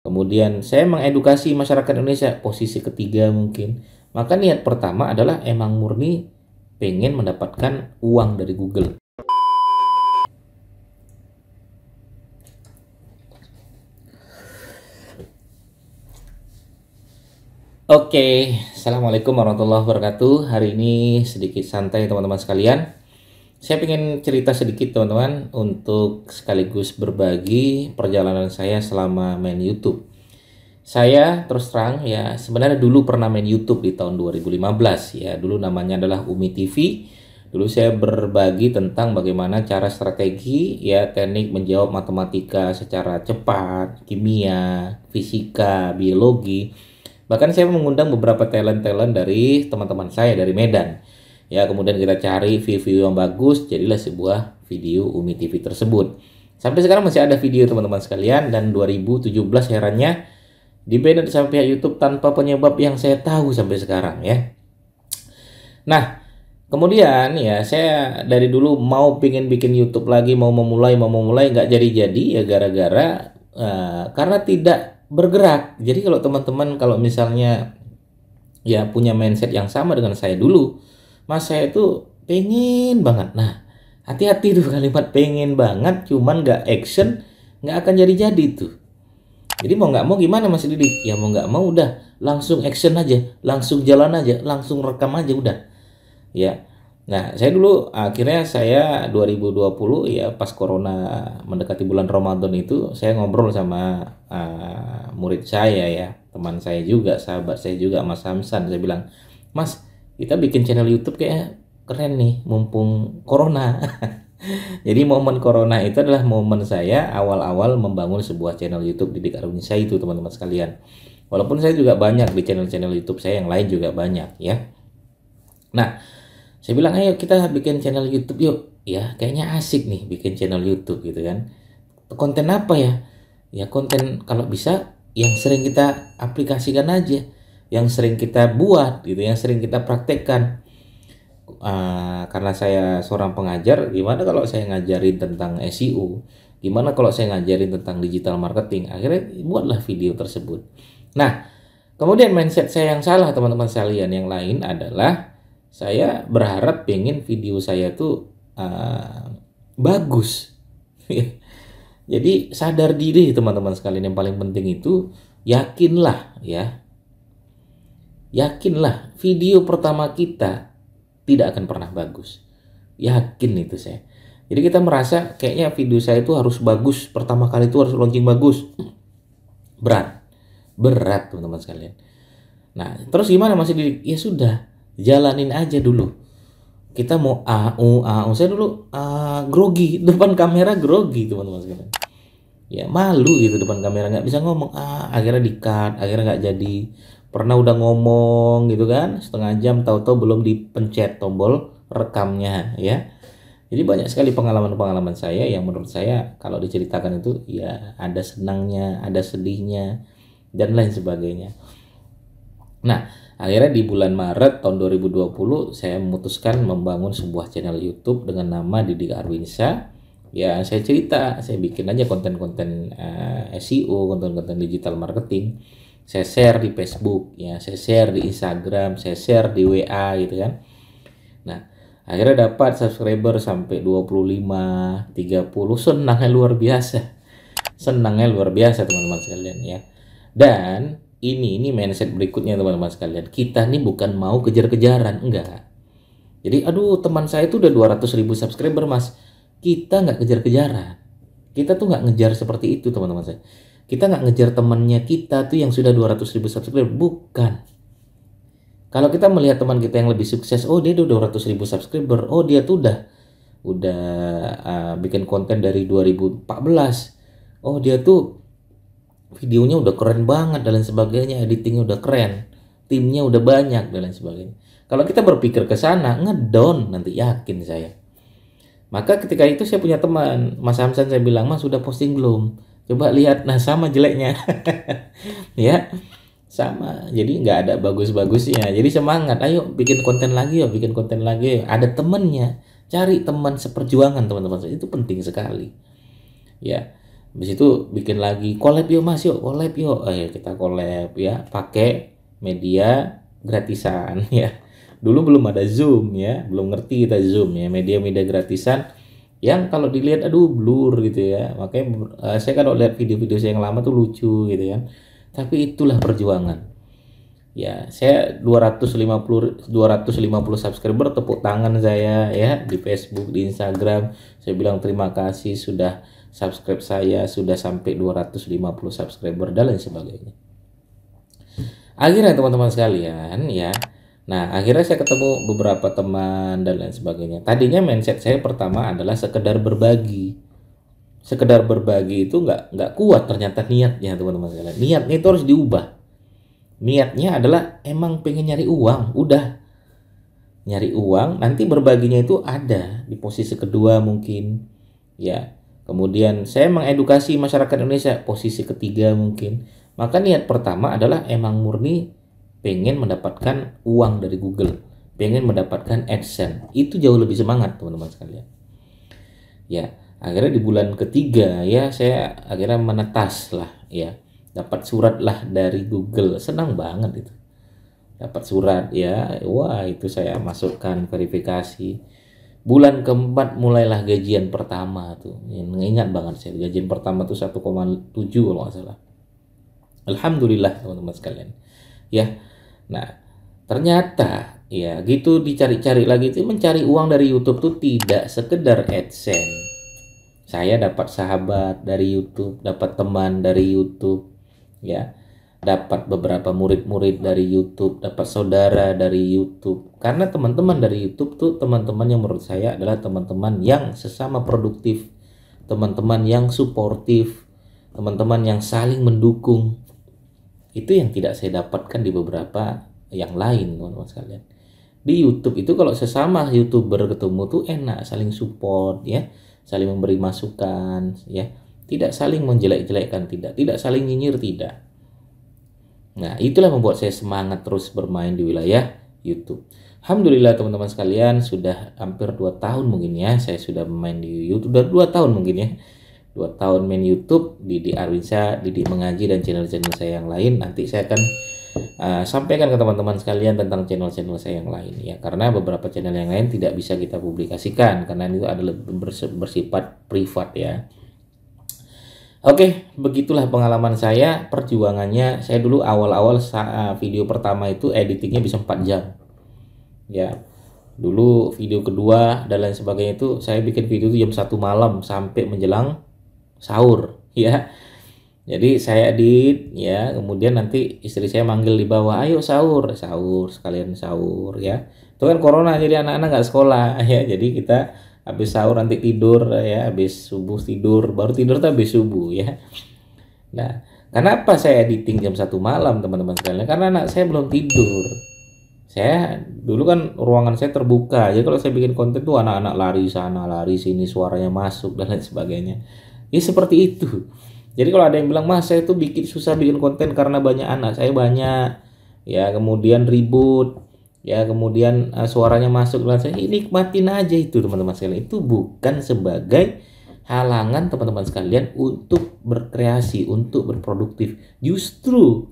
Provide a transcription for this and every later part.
Kemudian saya mengedukasi masyarakat Indonesia, posisi ketiga mungkin. Maka niat pertama adalah emang murni pengen mendapatkan uang dari Google. Oke, Assalamualaikum warahmatullahi wabarakatuh. Hari ini sedikit santai teman-teman sekalian. Saya ingin cerita sedikit teman-teman untuk sekaligus berbagi perjalanan saya selama main YouTube. Saya terus terang ya sebenarnya dulu pernah main YouTube di tahun 2015 ya. Dulu namanya adalah Umi TV. Dulu saya berbagi tentang bagaimana cara strategi ya teknik menjawab matematika secara cepat, kimia, fisika, biologi. Bahkan saya mengundang beberapa talent-talent dari teman-teman saya dari Medan. Ya, kemudian kita cari view-view yang bagus, jadilah sebuah video Umi TV tersebut. Sampai sekarang masih ada video teman-teman sekalian, dan 2017 herannya di-ban sama pihak YouTube tanpa penyebab yang saya tahu sampai sekarang ya. Nah, kemudian ya saya dari dulu mau pengen bikin YouTube lagi, mau memulai nggak jadi-jadi ya gara-gara karena tidak bergerak. Jadi kalau teman-teman kalau misalnya ya punya mindset yang sama dengan saya dulu, mas saya itu pengen banget. Nah, hati-hati tuh kalimat pengen banget cuman nggak action, nggak akan jadi-jadi tuh. Jadi mau nggak mau gimana Mas Didik? Ya mau nggak mau udah langsung action aja, langsung jalan aja, langsung rekam aja udah. Ya. Nah, saya dulu akhirnya saya 2020 ya pas corona mendekati bulan Ramadan itu saya ngobrol sama murid saya ya, teman saya juga, sahabat saya juga Mas Hamsan. Saya bilang, "Mas, kita bikin channel YouTube kayak keren nih mumpung corona." Jadi momen corona itu adalah momen saya awal-awal membangun sebuah channel YouTube Didik Arwinsyah itu teman-teman sekalian. Walaupun saya juga banyak di channel-channel YouTube saya yang lain juga banyak ya. Nah, saya bilang ayo kita bikin channel YouTube yuk. Ya, kayaknya asik nih bikin channel YouTube gitu kan. Konten apa ya? Ya konten kalau bisa yang sering kita aplikasikan aja, yang sering kita buat gitu, yang sering kita praktekkan. Karena saya seorang pengajar, gimana kalau saya ngajarin tentang SEO, gimana kalau saya ngajarin tentang digital marketing. Akhirnya buatlah video tersebut. Nah, kemudian mindset saya yang salah teman-teman sekalian yang lain adalah saya berharap pengen video saya tuh bagus. Jadi sadar diri teman-teman sekalian, yang paling penting itu yakinlah ya, yakinlah video pertama kita tidak akan pernah bagus. Yakin itu saya. Jadi kita merasa kayaknya video saya itu harus bagus, pertama kali itu harus launching bagus. Berat. Berat teman-teman sekalian. Nah, terus gimana Mas Didik? Ya sudah, jalanin aja dulu. Kita mau AU. Saya dulu grogi, depan kamera grogi teman-teman sekalian. Ya malu gitu depan kamera, nggak bisa ngomong. Akhirnya di-cut, akhirnya nggak jadi. Pernah udah ngomong gitu kan, setengah jam tahu-tahu belum dipencet tombol rekamnya ya. Jadi banyak sekali pengalaman-pengalaman saya yang menurut saya kalau diceritakan itu ya ada senangnya, ada sedihnya, dan lain sebagainya. Nah, akhirnya di bulan Maret tahun 2020 saya memutuskan membangun sebuah channel YouTube dengan nama Didik Arwinsyah. Ya, saya cerita, saya bikin aja konten-konten SEO, konten-konten digital marketing. Saya share di Facebook, ya, saya share di Instagram, saya share di WA gitu kan. Nah, akhirnya dapat subscriber sampai 25, 30, senangnya luar biasa. Senangnya luar biasa teman-teman sekalian ya. Dan ini mindset berikutnya teman-teman sekalian. Kita nih bukan mau kejar-kejaran, enggak. Jadi aduh teman saya itu udah 200.000 subscriber mas. Kita nggak kejar-kejaran. Kita tuh nggak ngejar seperti itu teman-teman saya. Kita nggak ngejar temannya kita tuh yang sudah 200.000 subscriber. Bukan. Kalau kita melihat teman kita yang lebih sukses, oh dia udah 200.000 subscriber. Oh dia tuh udah bikin konten dari 2014. Oh dia tuh videonya udah keren banget dan lain sebagainya, editingnya udah keren, timnya udah banyak dan lain sebagainya. Kalau kita berpikir ke sana, ngedown nanti, yakin saya. Maka ketika itu saya punya teman, Mas Hamsan, saya bilang, Mas sudah posting belum? Coba lihat, nah sama jeleknya. Ya, sama. Jadi nggak ada bagus-bagusnya. Jadi semangat, ayo bikin konten lagi yuk, bikin konten lagi. Ada temennya, cari teman seperjuangan teman-teman. Itu penting sekali. Ya. Habis itu bikin lagi, collab yuk mas, yuk collab yuk. Ayo kita collab ya, pakai media gratisan ya. Dulu belum ada Zoom ya, belum ngerti kita Zoom ya, media-media gratisan yang kalau dilihat aduh blur gitu ya. Makanya saya kalau lihat video-video saya yang lama tuh lucu gitu kan. Tapi itulah perjuangan. Ya, saya 250 subscriber, tepuk tangan saya ya di Facebook, di Instagram. Saya bilang terima kasih sudah subscribe saya, sudah sampai 250 subscriber dan lain sebagainya. Akhirnya teman-teman sekalian ya. Nah, akhirnya saya ketemu beberapa teman dan lain sebagainya. Tadinya mindset saya pertama adalah sekedar berbagi. Sekedar berbagi itu nggak kuat ternyata niatnya teman-teman sekalian. Niatnya itu harus diubah. Niatnya adalah emang pengen nyari uang, udah nyari uang, nanti berbaginya itu ada di posisi kedua mungkin, ya. Kemudian saya mengedukasi masyarakat Indonesia, posisi ketiga mungkin. Maka niat pertama adalah emang murni pengen mendapatkan uang dari Google, pengen mendapatkan AdSense. Itu jauh lebih semangat teman-teman sekalian. Ya, akhirnya di bulan ketiga ya saya akhirnya menetas lah ya. Dapat surat lah dari Google, senang banget itu. Dapat surat ya, wah itu saya masukkan verifikasi. Bulan keempat mulailah gajian pertama tuh. Ingat banget saya, gajian pertama tuh 1,7 kalau nggak salah. Alhamdulillah teman-teman sekalian. Ya, nah ternyata ya gitu dicari-cari lagi tuh, mencari uang dari YouTube tuh tidak sekedar AdSense. Saya dapat sahabat dari YouTube, dapat teman dari YouTube. Ya, dapat beberapa murid-murid dari YouTube, dapat saudara dari YouTube. Karena teman-teman dari YouTube tuh teman-teman yang menurut saya adalah teman-teman yang sesama produktif, teman-teman yang suportif, teman-teman yang saling mendukung. Itu yang tidak saya dapatkan di beberapa yang lain, teman-teman sekalian. Di YouTube itu kalau sesama YouTuber ketemu tuh enak, saling support ya, saling memberi masukan ya. Tidak saling menjelek-jelekkan, tidak saling nyinyir, tidak. Nah, itulah membuat saya semangat terus bermain di wilayah YouTube. Alhamdulillah teman-teman sekalian, sudah hampir 2 tahun mungkin ya, saya sudah bermain di YouTube, udah 2 tahun mungkin ya. 2 tahun main YouTube, Didi Arwinsyah, Didi Mengaji, dan channel-channel saya yang lain. Nanti saya akan sampaikan ke teman-teman sekalian tentang channel-channel saya yang lain ya. Karena beberapa channel yang lain tidak bisa kita publikasikan, karena itu adalah bersifat privat ya. Oke, begitulah pengalaman saya, perjuangannya. Saya dulu awal-awal video pertama itu editingnya bisa 4 jam. Ya, dulu video kedua dan lain sebagainya itu saya bikin video itu jam 1 malam sampai menjelang sahur, ya. Jadi saya edit, ya. Kemudian nanti istri saya manggil di bawah, ayo sahur, sahur sekalian sahur, ya. Itu kan corona, jadi anak-anak nggak sekolah, ya. Jadi kita habis sahur nanti tidur ya, habis subuh tidur, baru tidur tuh habis subuh ya. Nah, kenapa saya editing jam 1 malam teman-teman sekalian? Karena anak saya belum tidur. Saya dulu kan ruangan saya terbuka, jadi kalau saya bikin konten tuh anak-anak lari sana lari sini, suaranya masuk dan lain sebagainya. Ya seperti itu. Jadi kalau ada yang bilang, mas saya tuh susah bikin konten karena banyak anak, saya banyak ya, kemudian ribut ya, kemudian suaranya masuk, dan saya nikmatin aja itu teman-teman sekalian. Itu bukan sebagai halangan teman-teman sekalian untuk berkreasi, untuk berproduktif. Justru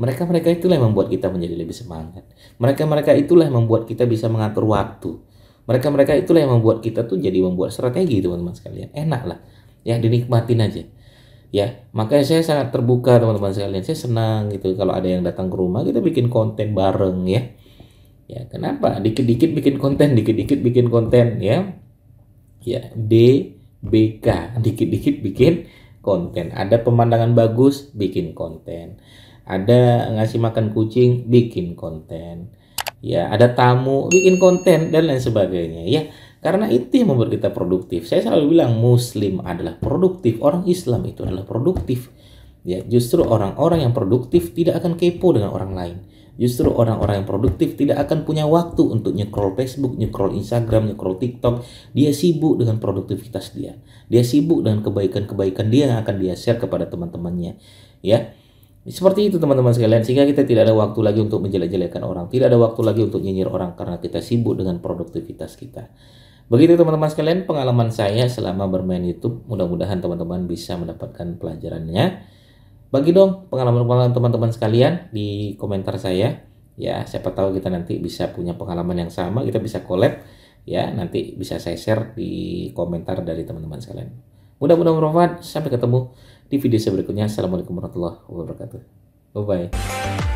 mereka-mereka itulah yang membuat kita menjadi lebih semangat. Mereka-mereka itulah yang membuat kita bisa mengatur waktu. Mereka-mereka itulah yang membuat kita tuh jadi membuat strategi teman-teman sekalian. Enak lah ya, dinikmatin aja ya. Makanya saya sangat terbuka teman-teman sekalian. Saya senang gitu kalau ada yang datang ke rumah, kita bikin konten bareng ya. Ya, kenapa? Dikit-dikit bikin konten, dikit-dikit bikin konten ya. Ya, DBK, dikit-dikit bikin konten. Ada pemandangan bagus, bikin konten. Ada ngasih makan kucing, bikin konten. Ya, ada tamu, bikin konten dan lain sebagainya ya. Karena itu yang membuat kita produktif. Saya selalu bilang muslim adalah produktif, orang Islam itu adalah produktif. Ya, justru orang-orang yang produktif tidak akan kepo dengan orang lain. Justru orang-orang yang produktif tidak akan punya waktu untuk nyekrol Facebook, nyekrol Instagram, nyekrol TikTok. Dia sibuk dengan produktivitas dia. Dia sibuk dengan kebaikan-kebaikan dia yang akan dia share kepada teman-temannya. Ya, seperti itu teman-teman sekalian. Sehingga kita tidak ada waktu lagi untuk menjelek-jelekan orang. Tidak ada waktu lagi untuk nyinyir orang karena kita sibuk dengan produktivitas kita. Begitu teman-teman sekalian pengalaman saya selama bermain YouTube. Mudah-mudahan teman-teman bisa mendapatkan pelajarannya. Bagi dong pengalaman-pengalaman teman-teman sekalian di komentar saya. Ya, siapa tahu kita nanti bisa punya pengalaman yang sama, kita bisa collab. Ya, nanti bisa saya share di komentar dari teman-teman sekalian. Mudah-mudahan bermanfaat. Sampai ketemu di video berikutnya. Assalamualaikum warahmatullahi wabarakatuh. Bye-bye.